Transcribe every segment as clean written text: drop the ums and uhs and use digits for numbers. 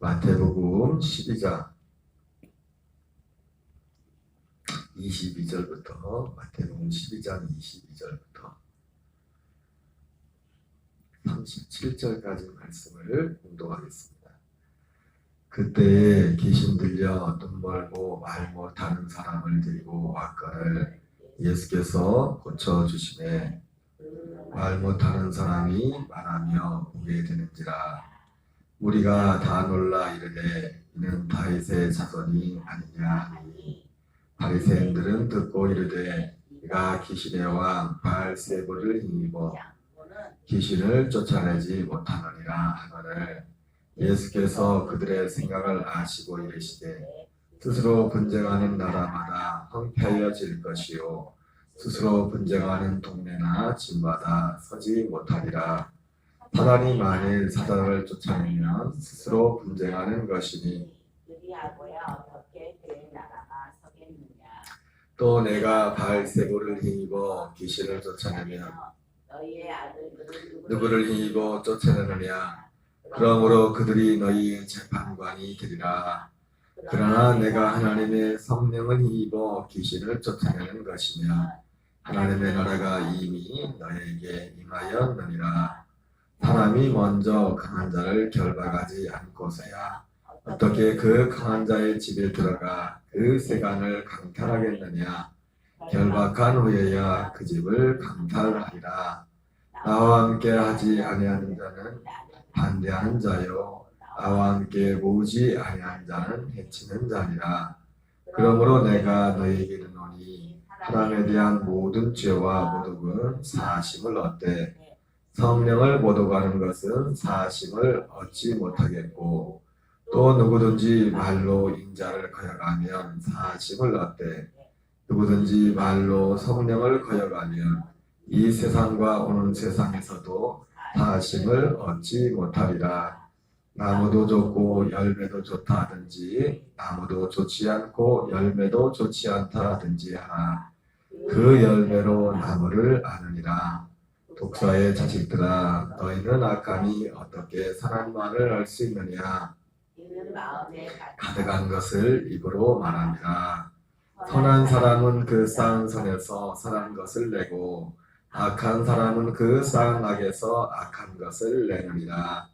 마태복음 12장 22절부터 마태복음 12장 22절부터 37절까지 말씀을 공독하겠습니다. 그때에 귀신 들려 눈 멀고 말 못하는 사람을 데리고 왔거늘 예수께서 고쳐주시매 말 못하는 사람이 말하며 보게 되는지라. 우리가 다 놀라 이르되 이는 다윗의 자손이 아니냐 하니 바리새인들은 듣고 이르되 이가 귀신의 왕 바알세불을 힘입어 귀신을 쫓아내지 못하느니라 하거늘 예수께서 그들의 생각을 아시고 이르시되 스스로 분쟁하는 나라마다 황폐해질 것이요 스스로 분쟁하는 동네나 집마다 서지 못하리라. 사단이 만일 사단을 쫓아내면 스스로 분쟁하는 것이니 또 내가 바알세불을 힘입어 귀신을 쫓아내면 누구를 힘입어 쫓아내느냐. 그러므로 그들이 너희의 재판관이 되리라. 그러나 내가 하나님의 성령을 힘입어 귀신을 쫓아내는 것이며 하나님의 나라가 이미 너희에게 임하였느니라. 사람이 먼저 강한 자를 결박하지 않고서야 어떻게 그 강한 자의 집에 들어가 그 세간을 강탈하겠느냐. 결박한 후에야 그 집을 강탈하리라. 나와 함께 하지 아니하는 자는 반대하는 자요 나와 함께 모으지 아니하는 자는 해치는 자니라. 그러므로 내가 너희에게 이르노니 사람에 대한 모든 죄와 모독은 사하심을 얻되 성령을 모독하는 것은 사하심을 얻지 못하겠고 또 누구든지 말로 인자를 거역하면 사하심을 얻되 누구든지 말로 성령을 거역하면 이 세상과 오는 세상에서도 사하심을 얻지 못하리라. 나무도 좋고 열매도 좋다 하든지 나무도 좋지 않고 열매도 좋지 않다 하든지 하나 그 열매로 나무를 아느니라. 독사의 자식들아 너희는 악함이 어떻게 선한 말을 할 수 있느냐. 가득한 것을 입으로 말합니다. 선한 사람은 그 쌓은 선에서 선한 것을 내고 악한 사람은 그 쌓은 악에서 악한 것을 내느니라.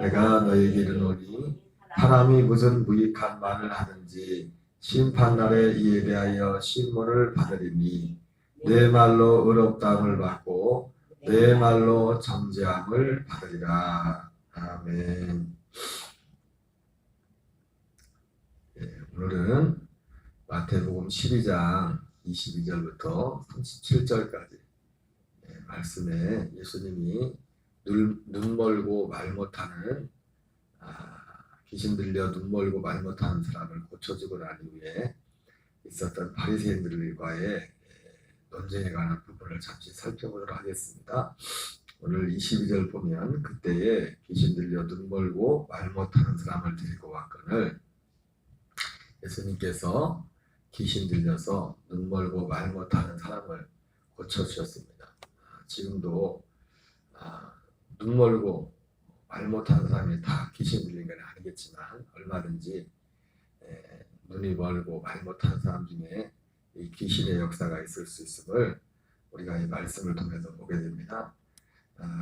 내가 너희에게 이르노니 사람이 무슨 무익한 말을 하든지 심판날에 이에 대하여 신문을 받으리니 내 말로 의롭다함을 받고 내 말로 정죄함을 받으리라. 아멘. 오늘은 마태복음 12장 22절부터 37절까지 말씀에 예수님이 눈 멀고 말 못하는 귀신 들려 눈 멀고 말 못하는 사람을 고쳐주고 난 이후에 있었던 바리새인들과의 논쟁에 관한 부분을 잠시 살펴보도록 하겠습니다. 오늘 22절 보면 그때에 귀신 들려 눈 멀고 말 못하는 사람을 데리고 왔거늘 예수님께서 귀신 들려서 눈 멀고 말 못하는 사람을 고쳐주셨습니다. 지금도 눈 멀고 말 못하는 사람이 다 귀신 들린 건 아니겠지만 얼마든지 눈이 멀고 말 못하는 사람 중에 이 귀신의 역사가 있을 수 있음을 우리가 이 말씀을 통해서 보게 됩니다.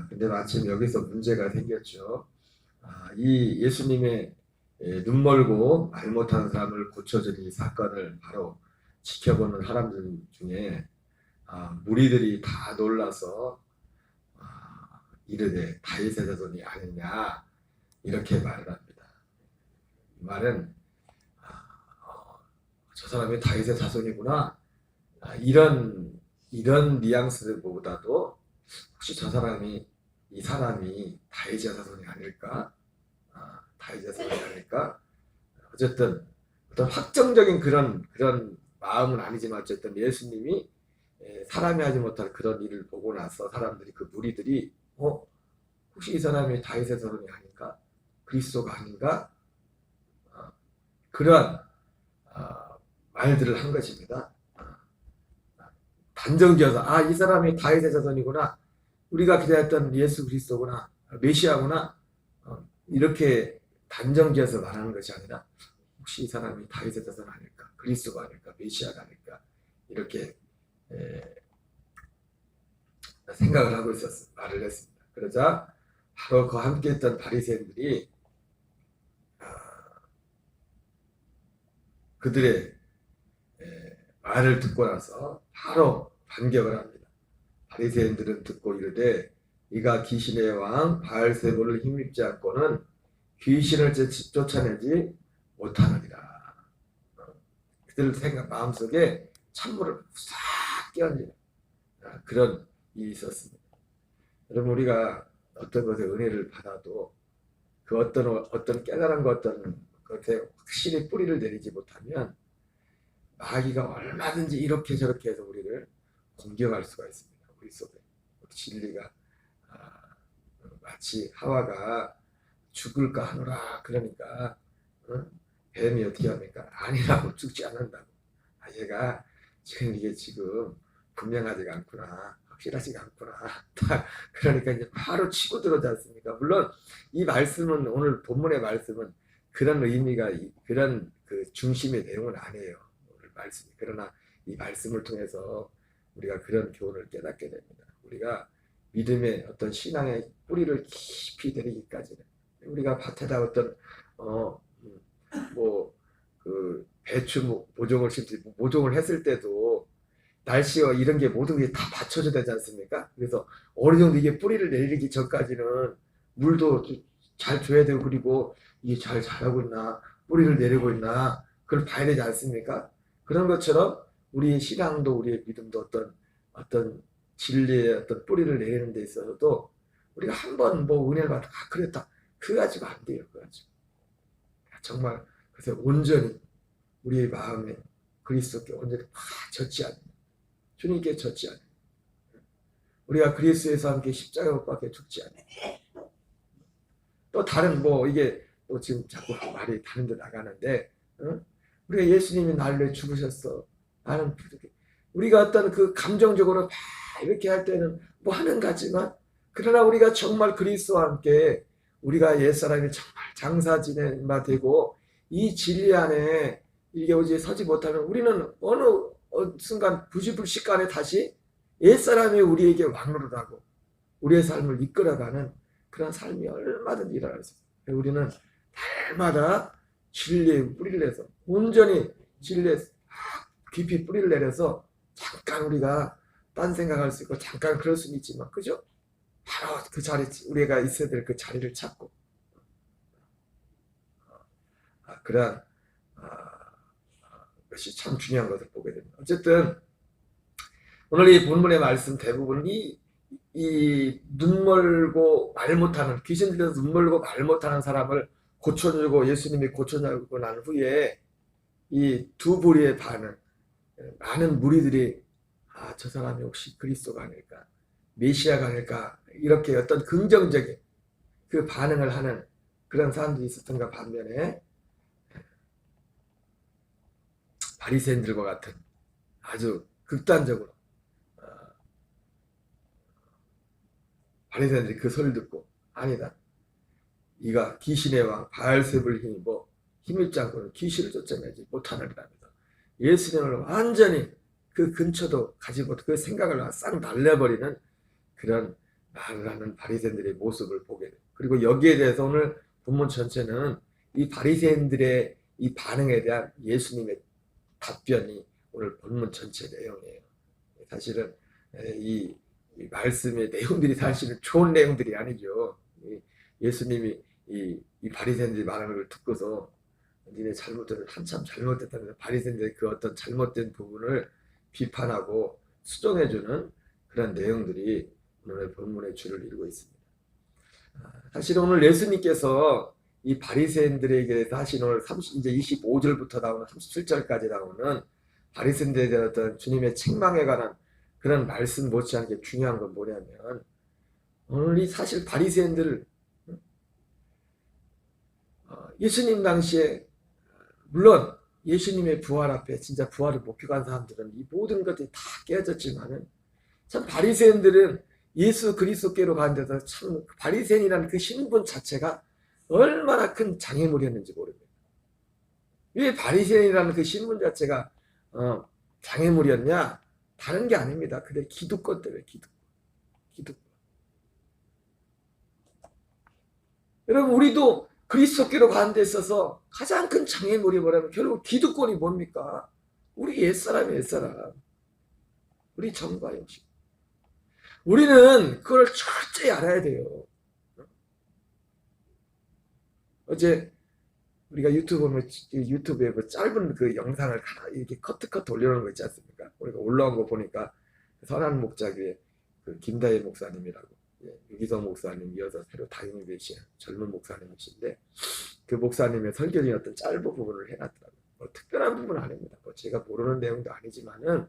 근데 마침 여기서 문제가 생겼죠. 이 예수님의 눈 멀고 말 못하는 사람을 고쳐준 이 사건을 바로 지켜보는 사람들 중에 무리들이 다 놀라서 이르되 다윗의 자손이 아니냐 이렇게 말을 합니다. 이 말은 저 사람이 다윗의 자손이구나 이런 뉘앙스보다도 혹시 저 사람이 이 사람이 다윗의 자손이 아닐까 다윗의 자손이 아닐까 어쨌든 어떤 확정적인 그런 마음은 아니지만 어쨌든 예수님이 사람이 하지 못할 그런 일을 보고 나서 사람들이 그 무리들이 혹시 이 사람이 다윗의 자손이 아닌가? 그리스도가 아닌가? 그러한 말들을 한 것입니다. 단정지어서 이 사람이 다윗의 자손이구나. 우리가 기대했던 예수 그리스도구나. 메시아구나. 이렇게 단정지어서 말하는 것이 아니라 혹시 이 사람이 다윗의 자손 아닐까, 그리스도가 아닐까, 메시아가 아닐까 이렇게 생각을 하고 있었어. 말을 했습니다. 그러자 바로 그 함께했던 바리새인들이 그들의 말을 듣고 나서 바로 반격을 합니다. 바리새인들은 듣고 이르되 이가 귀신의 왕 바알세불을 힘입지 않고는 귀신을 쫓아내지 못하느니라. 그들 생각 마음속에 찬물을 싹 끼얹는 그런 일이 있었습니다. 여러분, 우리가 어떤 것에 은혜를 받아도 그 어떤 깨달은 어떤 것에 확실히 뿌리를 내리지 못하면 마귀가 얼마든지 이렇게 저렇게 해서 우리를 공격할 수가 있습니다. 우리 속에 진리가 마치 하와가 죽을까 하노라 그러니까 뱀이 어떻게 합니까? 아니라고, 죽지 않는다고. 얘가 이게 지금 분명하지가 않구나, 확실하지가 않구나. 그러니까 이제 바로 치고 들어오지 않습니까? 물론 이 말씀은, 오늘 본문의 말씀은 그런 의미가, 그런 그 중심의 내용은 아니에요, 오늘 말씀이. 그러나 이 말씀을 통해서 우리가 그런 교훈을 깨닫게 됩니다. 우리가 믿음의 어떤 신앙의 뿌리를 깊이 내리기까지는, 우리가 밭에다 어떤 그 배추 모종을 심지, 모종을 했을 때도 날씨와 이런 게 모든 게 다 받쳐줘야 되지 않습니까? 그래서 어느 정도 이게 뿌리를 내리기 전까지는 물도 잘 줘야 되고, 그리고 이게 잘 자라고 있나, 뿌리를 내리고 있나, 그걸 봐야 되지 않습니까? 그런 것처럼 우리의 신앙도, 우리의 믿음도 어떤 진리의 어떤 뿌리를 내리는 데 있어서도 우리가 한번 은혜를 받아 그랬다, 그거 가지고 안 돼요. 그거 가지고 정말, 그래서 온전히 우리의 마음에 그리스도께 온전히 젖지 않는, 주님께 젖지 않는, 우리가 그리스도에서 함께 십자가 못 박혀 죽지 않는, 또 다른 이게 또 지금 자꾸 말이 다른 데 나가는데, 우리가 예수님이 나를 위해 죽으셨어, 나는 우리가 어떤 그 감정적으로 이렇게 할 때는 하는 같지만, 그러나 우리가 정말 그리스도와 함께 우리가 옛사람이 정말 장사 지낸 바 되고 이 진리 안에 이게 오직 서지 못하면 우리는 어느 순간 부지불식간에 다시 옛사람이 우리에게 왕노를 하고 우리의 삶을 이끌어가는 그런 삶이 얼마든지 일어날 수 있어요. 우리는 날마다 진리에 뿌리를 내서, 온전히 진리에 깊이 뿌리를 내려서 잠깐 우리가 딴 생각할 수 있고 잠깐 그럴 수는 있지만, 그죠? 바로 그 자리, 우리가 있어야 될 그 자리를 찾고 그런 것이 참 중요한 것을 보게 됩니다. 어쨌든 오늘 이 본문의 말씀 대부분이 이 눈멀고 말 못하는, 귀신 들려서 눈멀고 말 못하는 사람을 고쳐주고 예수님이 고쳐주고 난 후에 이 두 부류의 반응, 많은 무리들이 저 사람이 혹시 그리스도가 아닐까, 메시아가 아닐까, 이렇게 어떤 긍정적인 그 반응을 하는 그런 사람들이 있었던가 반면에 바리새인들과 같은 아주 극단적으로 바리새인들이 그 소리를 듣고 아니다, 이가 귀신의 왕 바알세불을 힘입지 않고는 귀신을 쫓아내지 못하느니라면서 예수님을 완전히 그 근처도 가지 못하고 그 생각을 싹 날려버리는 그런 말을 하는 바리새인들의 모습을 보게 돼요. 그리고 여기에 대해서 오늘 본문 전체는 이 바리새인들의 이 반응에 대한 예수님의 답변이 오늘 본문 전체 내용이에요. 사실은 이 말씀의 내용들이 사실은 좋은 내용들이 아니죠. 예수님이 이 바리새인들이 말하는 걸 듣고서 니네 한참 잘못됐다면서 바리새인들의 그 어떤 잘못된 부분을 비판하고 수정해주는 그런 내용들이 오늘 본문의 줄을 이루고 있습니다. 사실 오늘 예수님께서 이 바리새인들에게 사실 오늘 이제 25절부터 나오는 37절까지 나오는 바리새인들에 대한 어떤 주님의 책망에 관한 그런 말씀 못지않게 중요한 건 뭐냐면, 오늘 이 사실 바리새인들 예수님 당시에, 물론 예수님의 부활 앞에 진짜 부활을 목격한 사람들은 이 모든 것들이 다 깨어졌지만은, 참 바리새인들은 예수 그리스도께로 가는 데서 참 바리새인이라는 그 신분 자체가 얼마나 큰 장애물이었는지 모릅니다. 왜 바리새인이라는 그 신분 자체가 장애물이었냐? 다른 게 아닙니다. 그게 기득권 때문에 기득권. 여러분 우리도 그리스도께로 가는 데 있어서 가장 큰 장애물이 뭐냐면 결국 기득권이 뭡니까? 우리 옛사람. 우리 정과 형식. 우리는 그걸 철저히 알아야 돼요. 어제 우리가 유튜브에 뭐 짧은 그 영상을 이렇게 커트 올려놓은 거 있지 않습니까? 우리가 올라온 거 보니까 선한 목자교회 그 김다혜 목사님이라고 유기성 목사님 이어서 새로 당임이 되신 젊은 목사님이신데 그 목사님의 설교 중에 어떤 짧은 부분을 해놨더라고요. 뭐 특별한 부분은 아닙니다. 뭐 제가 모르는 내용도 아니지만은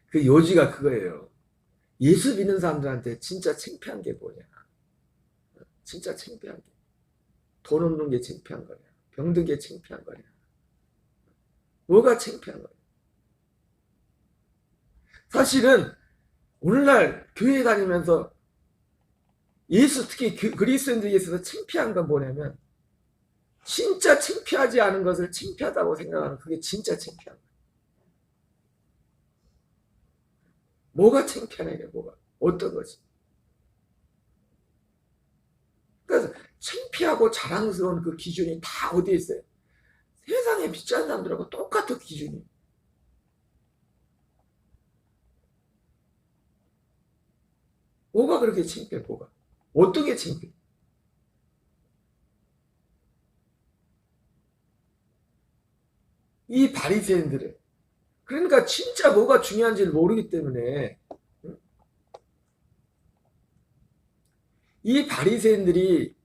그 요지가 그거예요. 예수 믿는 사람들한테 진짜 창피한 게 뭐냐? 진짜 창피한 게. 돈 없는 게 창피한 거냐? 병든 게 창피한 거냐? 뭐가 창피한 거냐? 사실은 오늘날 교회 다니면서 특히 그리스도인들에 있어서 창피한 건 뭐냐면 진짜 창피하지 않은 것을 창피하다고 생각하는 그게 진짜 창피한 거예요. 뭐가 창피하냐 이게 뭐가 어떤 거지? 그래서 창피하고 자랑스러운 그 기준이 다 어디에 있어요? 세상에 믿지 않는 사람들하고 똑같은 기준이. 뭐가 그렇게 창피해? 뭐가? 어떤 게 창피해? 이 바리새인들은 그러니까 진짜 뭐가 중요한지를 모르기 때문에 이 바리새인들이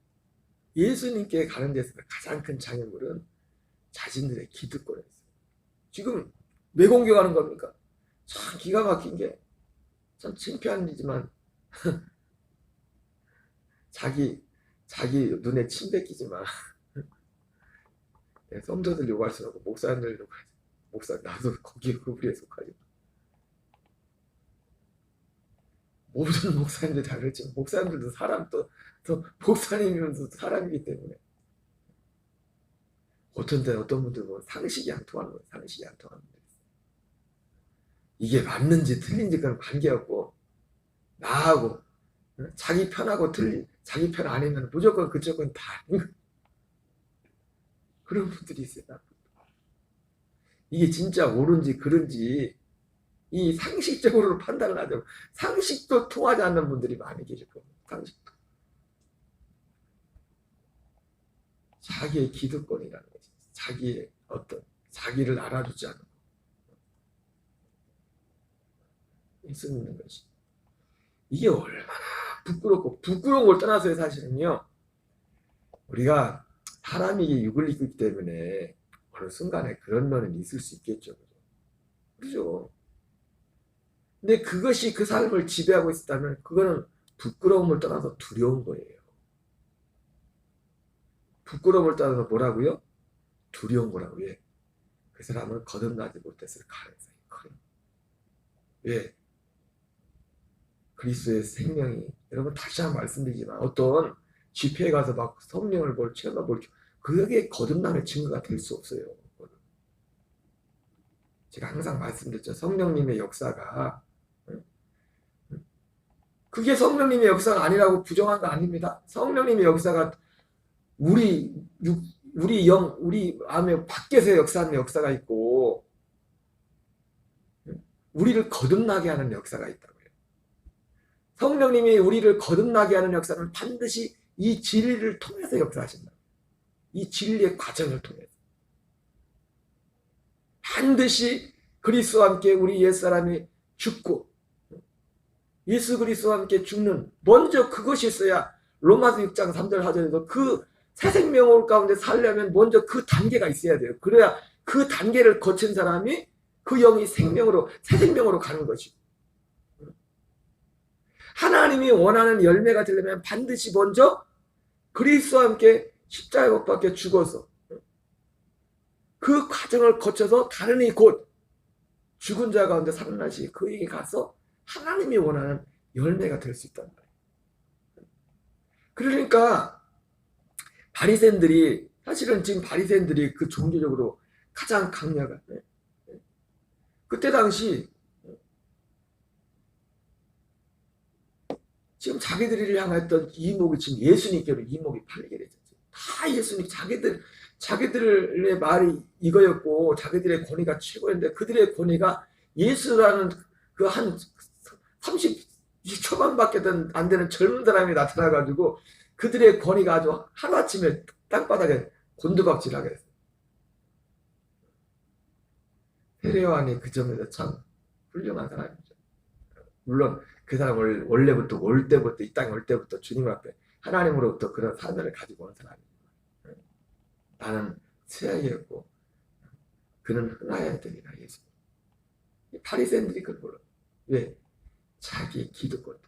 예수님께 가는 데서 가장 큰 장애물은 자신들의 기득권이었어요. 지금 왜 공격하는 겁니까? 참 기가 막힌 게 참 창피한 일이지만 자기 눈에 침 뱉기지만 성도들 욕할 수는 없고 목사님들 욕하지. 목사 나도 거기에 그 부류에 속하지. 모든 목사님들 다 그렇지만 목사님들도 사람 또 목사님이면서 사람이기 때문에 어떤 때 어떤 분들 뭐 상식이 안 통하는 거예요. 상식이 안 통하는 분들 있어요. 이게 맞는지 틀린지 그건 관계없고 나하고 자기 편하고 자기 편 아니면 무조건 그쪽은 다 그런 분들이 있어요. 이게 진짜 옳은지 그른지 이 상식적으로 판단을 하죠. 상식도 통하지 않는 분들이 많이 계실 겁니다. 상식도. 자기의 기득권이라는 거지. 자기의 자기를 알아주지 않는 거. 있는 것이. 이게 얼마나 부끄러운 걸 떠나서요. 사실은요. 우리가 사람이 육을 입기 때문에 어느 순간에 그런 면은 있을 수 있겠죠. 그죠? 근데 그것이 그 삶을 지배하고 있었다면 그거는 부끄러움을 떠나서 두려운 거예요. 부끄러움을 떠나서 뭐라고요? 두려운 거라고. 왜? 그 사람은 거듭나지 못했을 가능성이 커요. 왜? 그리스도의 생명이 여러분 다시 한번 말씀드리지만 어떤 집회에 가서 막 성령을 체험해볼 그게 거듭남의 증거가 될 수 없어요. 제가 항상 말씀드렸죠. 성령님의 역사가 그게 성령님의 역사가 아니라고 부정한 거 아닙니다. 성령님의 역사가 우리 마음의 밖에서 역사하는 역사가 있고 우리를 거듭나게 하는 역사가 있다고요. 성령님이 우리를 거듭나게 하는 역사는 반드시 이 진리를 통해서 역사하신다. 이 진리의 과정을 통해서. 반드시 그리스도와 함께 우리 옛사람이 죽고 예수 그리스도와 함께 죽는 먼저 그것이 있어야 로마서 6장 3절 하절에서 그 새 생명을 가운데 살려면 먼저 그 단계가 있어야 돼요. 그래야 그 단계를 거친 사람이 그 영이 새 생명으로 가는 것이고 하나님이 원하는 열매가 되려면 반드시 먼저 그리스도와 함께 십자가에 못 박혀 죽어서 그 과정을 거쳐서 다른 이 곧 죽은 자 가운데 살아나시 그에게 가서 하나님이 원하는 열매가 될 수 있단 말이에요. 그러니까 바리새인들이 사실은 지금 바리새인들이 그 종교적으로 가장 강력한 그때 당시 지금 자기들을 향했던 이목이 지금 예수님께로 이목이 팔리게 되죠. 다 예수님 자기들의 말이 이거였고 자기들의 권위가 최고였는데 그들의 권위가 예수라는 그 한 30 초반밖에 안 되는 젊은 사람이 나타나가지고 그들의 권위가 아주 하루아침에 땅바닥에 곤두박질하게 됐어요. 헤레오안이 그 점에서 참 훌륭한 사람이죠. 물론 그 사람은 원래부터 올 때부터 이 땅에 올 때부터 주님 앞에 하나님으로부터 그런 사명을 가지고 온 사람입니다. 나는 세상이었고 그는 흥하여야 되리라. 예수. 바리새인들이 그걸 몰라. 왜? 자기 기득권들.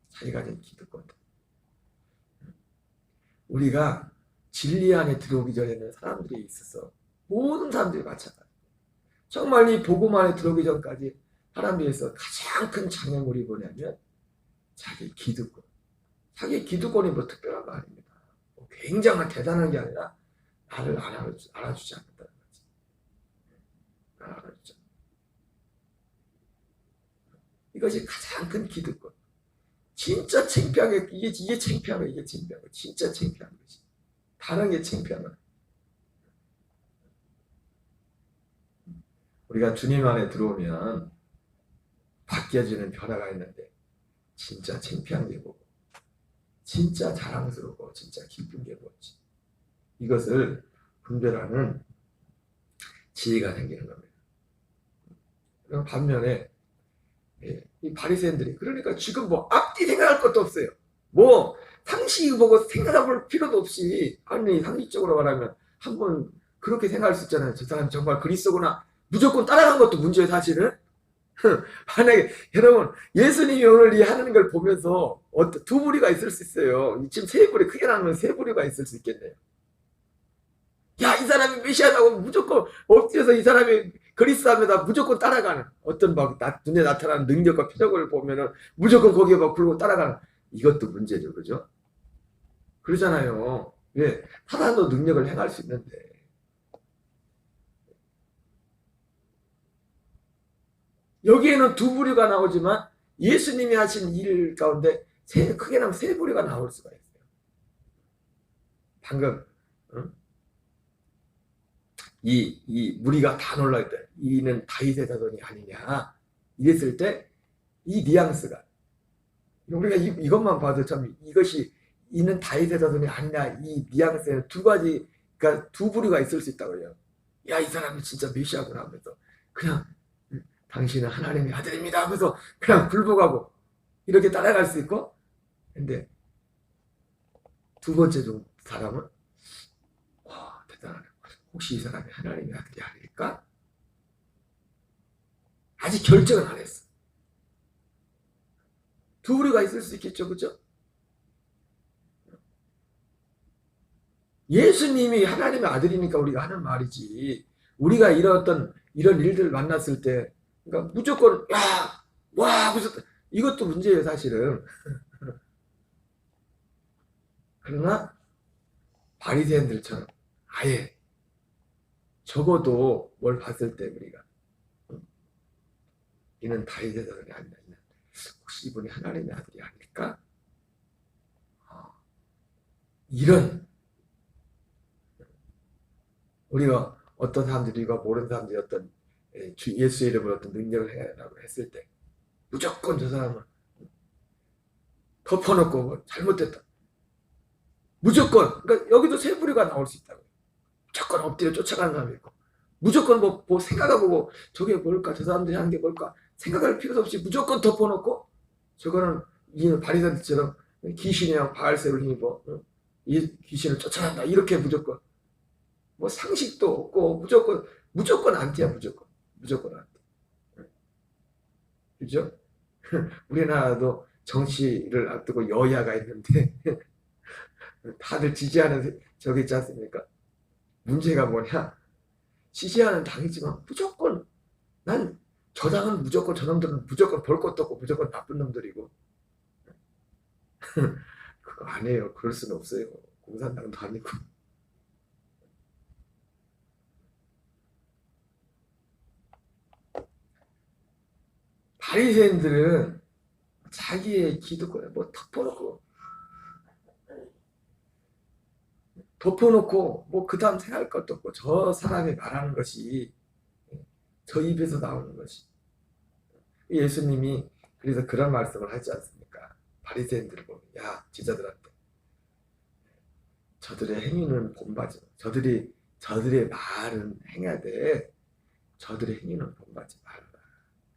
자기가 된 기득권들. 우리가 진리 안에 들어오기 전에는 사람들이 있어서 모든 사람들이 마찬가지. 정말 이 복음 안에 들어오기 전까지 사람들에서 가장 큰 장애물이 뭐냐면 자기 기득권. 자기 기득권이 뭐 특별한 거 아닙니다. 뭐 굉장한 대단한 게 아니라 나를 알아주지 않는다는 거지. 알아주지. 이것이 가장 큰 기득권. 진짜 창피한 게 이게 창피한 거 이게 창피한 거 진짜 창피한 거지. 다른 게 창피한 거. 우리가 주님 안에 들어오면 바뀌어지는 변화가 있는데 진짜 창피한 게 뭐고 진짜 자랑스럽고 진짜 기쁜 게 뭐지. 이것을 분별하는 지혜가 생기는 겁니다. 그럼 반면에 이 바리새인들이 그러니까 지금 뭐 앞뒤 생각할 것도 없어요. 뭐 상식 보고 생각해볼 필요도 없이 아니 상식적으로 말하면 한번 그렇게 생각할 수 있잖아요. 저 사람 정말 그리스도구나. 무조건 따라간 것도 문제예요 사실은. 만약에 여러분 예수님이 오늘 이 하는 걸 보면서 두 부류가 있을 수 있어요. 지금 세 부류 크게 나누면 세 부류가 있을 수 있겠네요. 야, 이 사람이 메시아라고 무조건 엎드려서 이 사람이 그리스도입니다. 무조건 따라가는 어떤 막 눈에 나타나는 능력과 표적을 보면은 무조건 거기에 막 굴고 따라가는 이것도 문제죠, 그죠? 그러잖아요. 왜? 사단도 능력을 행할 수 있는데. 여기에는 두 부류가 나오지만 예수님이 하신 일 가운데 크게 나면 세 부류가 나올 수가 있어요. 방금 이 무리가 다 놀랄 때 이는 다윗의 자손이 아니냐 이랬을 때 이 뉘앙스가 우리가 이것만 봐도 참 이것이 이는 다윗의 자손이 아니냐 이 뉘앙스에는 두 가지 그러니까 두 부류가 있을 수 있다고요. 야, 이 사람이 진짜 메시아구나 하면서 그냥 당신은 하나님의 아들입니다 하면서 그냥 굴복하고 이렇게 따라갈 수 있고 근데 두 번째 사람은 와 대단하네. 혹시 이 사람이 하나님의 아들이 아닐까? 아직 결정은 안 했어. 두 부류가 있을 수 있겠죠, 그죠? 예수님이 하나님의 아들이니까 우리가 하는 말이지. 우리가 이런 일들을 만났을 때, 그러니까 무조건 야, 와, 무슨 이것도 문제예요, 사실은. 그러나 바리새인들처럼 아예 적어도 뭘 봤을 때 우리가 이는 다윗의 자손이 아니냐 혹시 이분이 하나님의 아들이 아닐까? 이런 우리가 어떤 사람들이 모르는 사람들이 어떤 주 예수의 이름으로 어떤 능력을 해라고 했을 때 무조건 저 사람은 덮어놓고 뭐 잘못됐다. 무조건 그러니까 여기도 세 부류가 나올 수 있다고. 무조건 엎드려 쫓아가는 사람이 있고 무조건 뭐 생각해보고 저게 뭘까 저 사람들이 하는 게 뭘까 생각할 필요도 없이 무조건 덮어놓고 저거는 이 바리새인들처럼 귀신이랑 바알세를 힘입어 이 귀신을 쫓아간다 이렇게 무조건 뭐 상식도 없고 무조건 안티야 무조건 안티. 그죠? 우리나라도 정치를 앞두고 여야가 있는데 다들 지지하는 저기 있지 않습니까? 문제가 뭐냐? 지지하는 당이지만 무조건 난 저 당은 무조건 저 놈들은 무조건 볼 것도 없고 무조건 나쁜 놈들이고 안 해요. 그럴 수는 없어요. 공산당도 아니고. 바리새인들은 자기의 기득권을 뭐 덮어놓고 뭐 그 다음 생각할 것도 없고 저 사람이 말하는 것이 저 입에서 나오는 것이 예수님이 그래서 그런 말씀을 하지 않습니까? 바리새인들을 보면 야 제자들한테 저들의 행위는 본받지 저들의 말은 행해야 돼. 저들의 행위는 본받지 말라.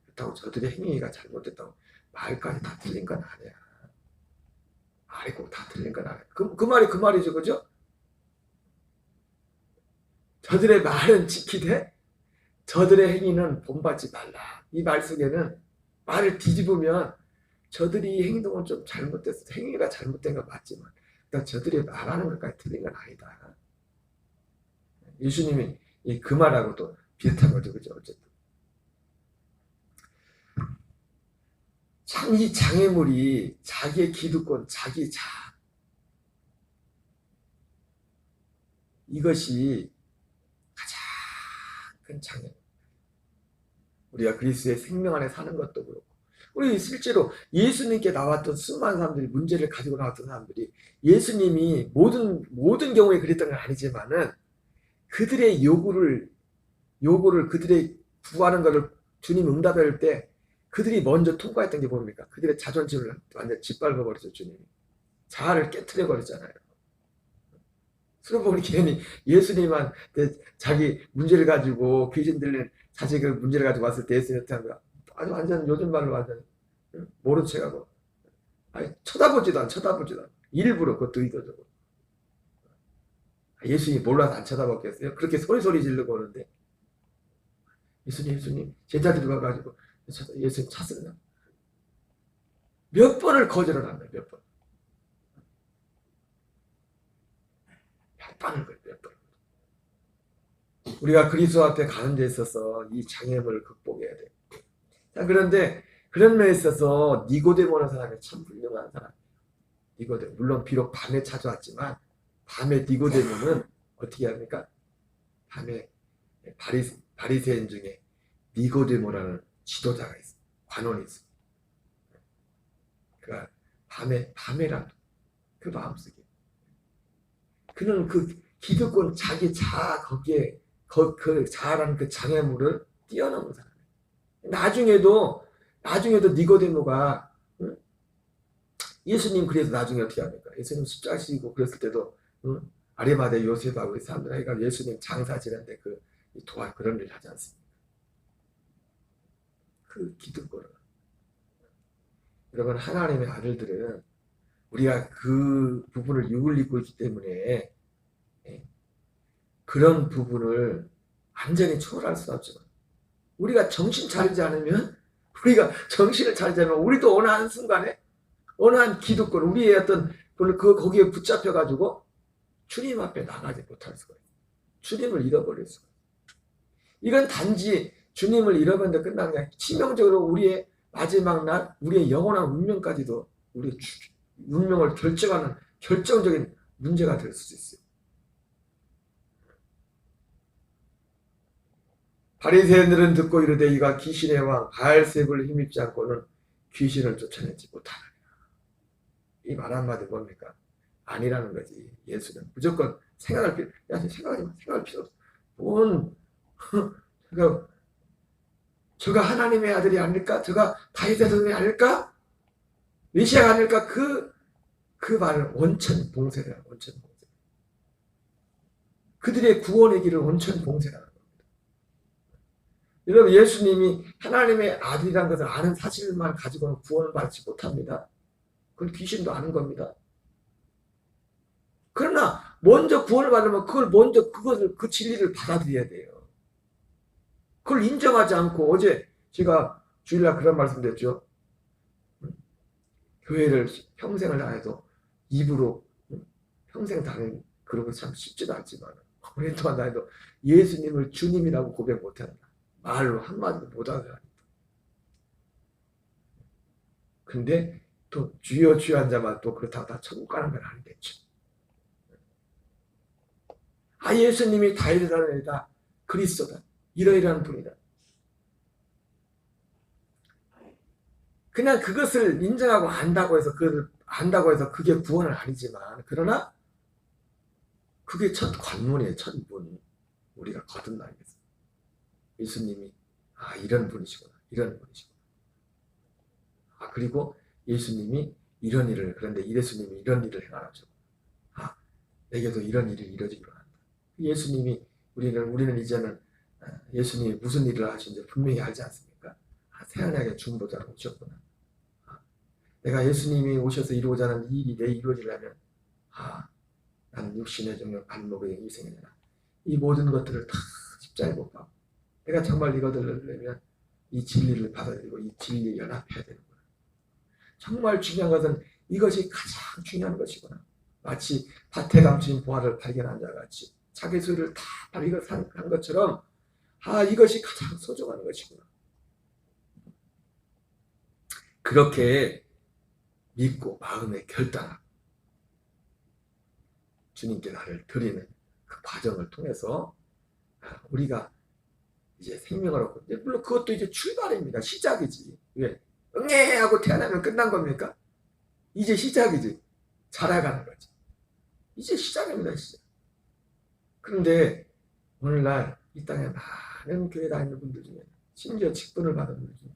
그렇다고 저들의 행위가 잘못됐다고 말까지 다 틀린 건 아니야. 말이 꼭 다 틀린 건 아니야. 그 말이 그 말이죠, 그죠? 저들의 말은 지키되 저들의 행위는 본받지 말라. 이 말 속에는 말을 뒤집으면 저들이 행동은 좀 잘못됐어. 행위가 잘못된 건 맞지만 그러니까 저들이 말하는 것까지 틀린 건 아니다. 예수님이 그 말하고 또 비슷한 거죠, 그죠? 어쨌든 참 이 장애물이 자기의 기득권, 자기 자아 이것이 가장 큰 장애. 우리가 그리스도의 생명 안에 사는 것도 그렇고 우리 실제로 예수님께 나왔던 수많은 사람들이 문제를 가지고 나왔던 사람들이 예수님이 모든 경우에 그랬던 건 아니지만은 그들의 요구를 그들의 구하는 것을 주님 응답할 때 그들이 먼저 통과했던 게 뭡니까? 그들의 자존심을 완전 짓밟아 버리죠. 주님이 자아를 깨트려 버리잖아요. 솔로몬이 괜히 예수님한테 자기 문제를 가지고 귀신 들린 자식을 문제를 가지고 왔을 때 예수님한테 한 거야. 아주 완전 요즘 말로 완전 모른 척하고 아니 쳐다보지도 않. 일부러 그것도 의도적으로. 예수님이 몰라서 안 쳐다봤겠어요? 그렇게 소리 지르고 오는데 예수님 제자들이 와가지고 예수님 찾으려 몇 번을 거절을 합니다. 몇 번. 몇 번. 우리가 그리스도 앞에 가는 데 있어서 이 장애물을 극복해야 돼. 자, 그런데 그런 면에 있어서 니고데모라는 사람이 참 훌륭한 사람이에요. 니고데모. 물론 비록 밤에 찾아왔지만 밤에 니고데모는 어떻게 합니까? 밤에 바리새인 중에 니고데모라는 지도자가 있어요. 관원이 있어요. 그러니까 밤에라도 그 마음속에 그는 그 기득권 자기 자아 거기에 그 자아라는 그 장애물을 뛰어넘은 사람이에요. 나중에도 니고데모가 예수님 그래서 나중에 어떻게 합니까? 예수님 십자가 지고 그랬을 때도 아리마대 요셉하고 이 사람들 하니까 예수님 장사 지는데 그 도와 그런 일을 하지 않습니까? 그 기득권을. 여러분 하나님의 아들들은 우리가 그 부분을 육을 입고 있기 때문에 그런 부분을 완전히 초월할 수 없지만 우리가 정신 차리지 않으면 우리도 어느 한 순간에 어느 한 기득권 우리의 어떤 거기에 붙잡혀 가지고 주님 앞에 나가지 못할 수가 있어요. 주님을 잃어버릴 수가 있어요. 이건 단지 주님을 잃어버린데 끝나는 게 아니라 치명적으로 우리의 마지막 날 우리의 영원한 운명까지도 우리의 운명을 결정하는 결정적인 문제가 될 수도 있어요. 바리새인들은 듣고 이르되 이가 귀신의 왕 바알세불을 힘입지 않고는 귀신을 쫓아내지 못하느냐. 이 말 한마디 뭡니까? 아니라는 거지. 예수는 무조건 생각할 필요 없어. 뭔 저가 하나님의 아들이 아닐까? 저가 다윗의 자손이 아닐까? 메시아가 아닐까? 그 말을 원천 봉쇄를 하는 원천 봉쇄. 그들의 구원의 길을 원천 봉쇄하는 겁니다. 여러분 예수님이 하나님의 아들이라는 것을 아는 사실만 가지고는 구원을 받지 못합니다. 그건 귀신도 아는 겁니다. 그러나 먼저 구원을 받으면 그 진리를 받아들여야 돼요. 그걸 인정하지 않고 어제 제가 주일날 그런 말씀드렸죠. 교회를 평생을 다녀도 입으로 평생 다니는 그런 참 쉽지도 않지만 오랜 동안 다녀도 예수님을 주님이라고 고백 못한다. 말로 한마디도 못하는 사람이다. 근데 또 주여 주여 한 자만 또 그렇다고 다 천국 가는 건 아니겠죠. 아, 예수님이 다윗의 아들이다, 그리스도다, 이러이러한 분이다. 그냥 그것을 인정하고 안다고 해서 그게 구원은 아니지만, 그러나 그게 첫 관문이에요. 첫 문. 우리가 거듭나겠어. 예수님이 아, 이런 분이시구나, 이런 분이시구나. 아, 그리고 예수님이 이런 일을, 그런데 예수님이 이런 일을 행하라죠. 아, 내게도 이런 일이 이루어지기로 한다. 예수님이 우리는 이제는 예수님이 무슨 일을 하시는지 분명히 알지 않습니까? 아, 태어나게 중보자로 오셨구나. 아, 내가 예수님이 오셔서 이루고자 하는 이 일이 내 이루어지려면 나는 육신의 정욕, 발목의 희생이라 이 모든 것들을 다 십자가에 못 박고 내가 정말 이것들을 내면 이 진리를 받아들이고 이 진리에 연합해야 되는구나. 정말 중요한 것은 이것이 가장 중요한 것이구나. 마치 밭에 감춘 보화를 발견한 자 같이 자기 소유를 다 발견한 것처럼 이것이 가장 소중한 것이구나. 그렇게 믿고 마음에 결단하고 주님께 나를 드리는 그 과정을 통해서 우리가 이제 생명을 얻고, 물론 그것도 이제 출발입니다. 시작이지. 왜? 응애 하고 태어나면 끝난 겁니까? 이제 시작이지. 자라가는 거지. 이제 시작입니다. 시작. 그런데 오늘날 이 땅에 많은 교회 다니는 분들 중에 심지어 직분을 받은 분들 중에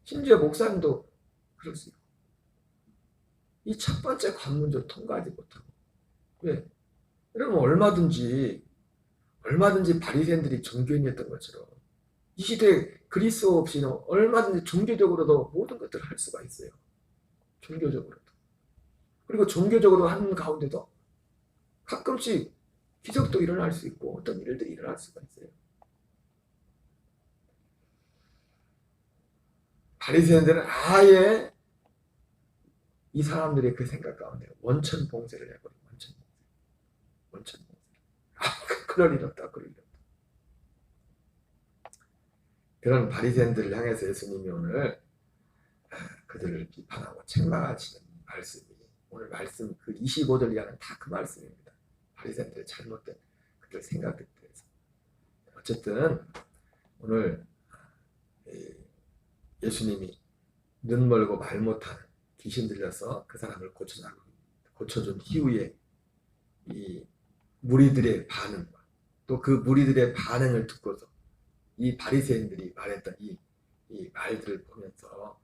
심지어 목사님도 그럴 수 있고 이 첫 번째 관문도 통과하지 못하고, 왜? 여러분 얼마든지 바리새인들이 종교인이었던 것처럼 이 시대에 그리스도 없이는 얼마든지 종교적으로도 모든 것들을 할 수가 있어요. 종교적으로도. 그리고 종교적으로 하는 가운데도 가끔씩 기적도 일어날 수 있고 어떤 일들이 일어날 수가 있어요. 바리새인들은 아예 이 사람들의 그 생각 가운데 원천 봉쇄를 해버려요. 원천 봉쇄. 그럴 일 없다. 그런 바리새인들을 향해서 예수님이 오늘 그들을 비판하고 책망하시는 말씀이, 오늘 말씀 그 25절 이하는 다 그 말씀입니다. 바리새인들의 잘못된 그들 생각에 대해서. 어쨌든 오늘 예수님이 눈 멀고 말 못하는 귀신 들려서 그 사람을 고쳐준 이후에 이 무리들의 반응과 또 그 무리들의 반응을 듣고서 이 바리새인들이 말했던 이 말들을 보면서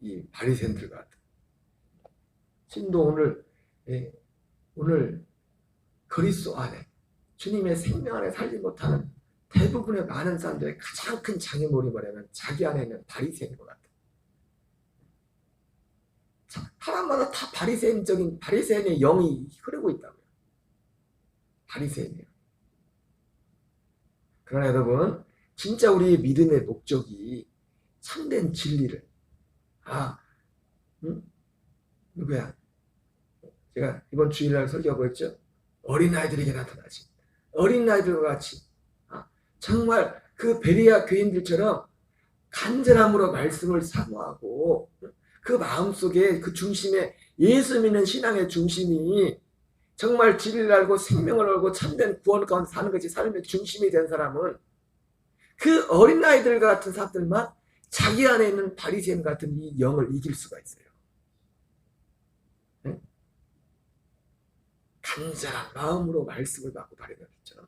이 바리새인들 같은 신도 오늘 그리스도 안에 주님의 생명 안에 살지 못하는 대부분의 많은 사람들의 가장 큰 장애물이 뭐냐면 자기 안에 있는 바리새인인 것 같아요. 사람마다 다 바리새인의 영이 흐르고 있다고요. 바리새인이에요. 그러나 여러분, 진짜 우리의 믿음의 목적이 참된 진리를 누구야? 제가 이번 주일날 설교하고 있죠. 어린아이들에게 나타나시. 어린아이들과 같이 정말 그 베레아 교인들처럼 간절함으로 말씀을 사모하고 그 마음속에 그 중심에 예수 믿는 신앙의 중심이 정말 진리를 알고 생명을 알고 참된 구원 가운데 사는 것이 삶의 중심이 된 사람은 그 어린아이들 같은 사람들만 자기 안에 있는 바리새인 같은 이 영을 이길 수가 있어요. 응? 간절한 마음으로 말씀을 받고 바리새인처럼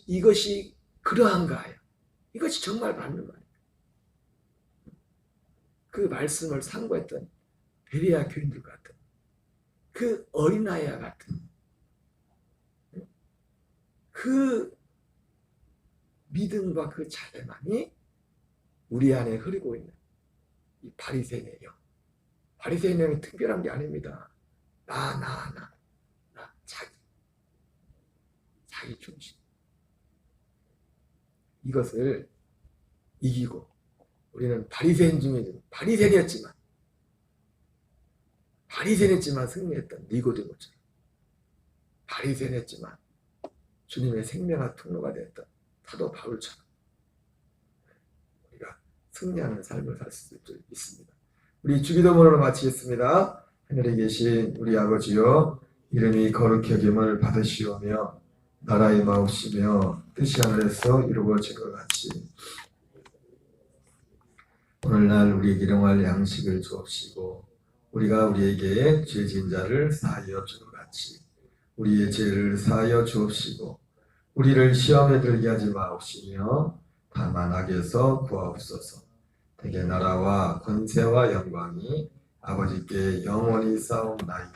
이것이 그러한가요? 이것이 정말 맞는 말이에요. 그 말씀을 상고했던 베레아 교인들 같은 그 어린아이와 같은 그 믿음과 그 자세만이 우리 안에 흐르고 있는 이 바리새인의 영. 바리새인의 영이 특별한 게 아닙니다. 나 자기 중심. 이것을 이기고 우리는 바리새인 중에 바리새인이었지만 승리했던 니고데모처럼 바리새인이었지만 주님의 생명과 통로가 되었던 사도 바울처럼 우리가 승리하는 삶을 살 수 있습니다. 우리 주기도문으로 마치겠습니다. 하늘에 계신 우리 아버지여, 이름이 거룩히 여김을 받으시오며 나라의 마옵시며 뜻이 하늘에서 이루어진 것 같이 오늘날 우리에게 일용할 양식을 주옵시고 우리가 우리에게 죄 지은 자를 사하여 준 것 같이 우리의 죄를 사하여 주옵시고 우리를 시험에 들게 하지 마옵시며 다만 악에서 구하옵소서. 대개 나라와 권세와 영광이 아버지께 영원히 쌓옵나이다.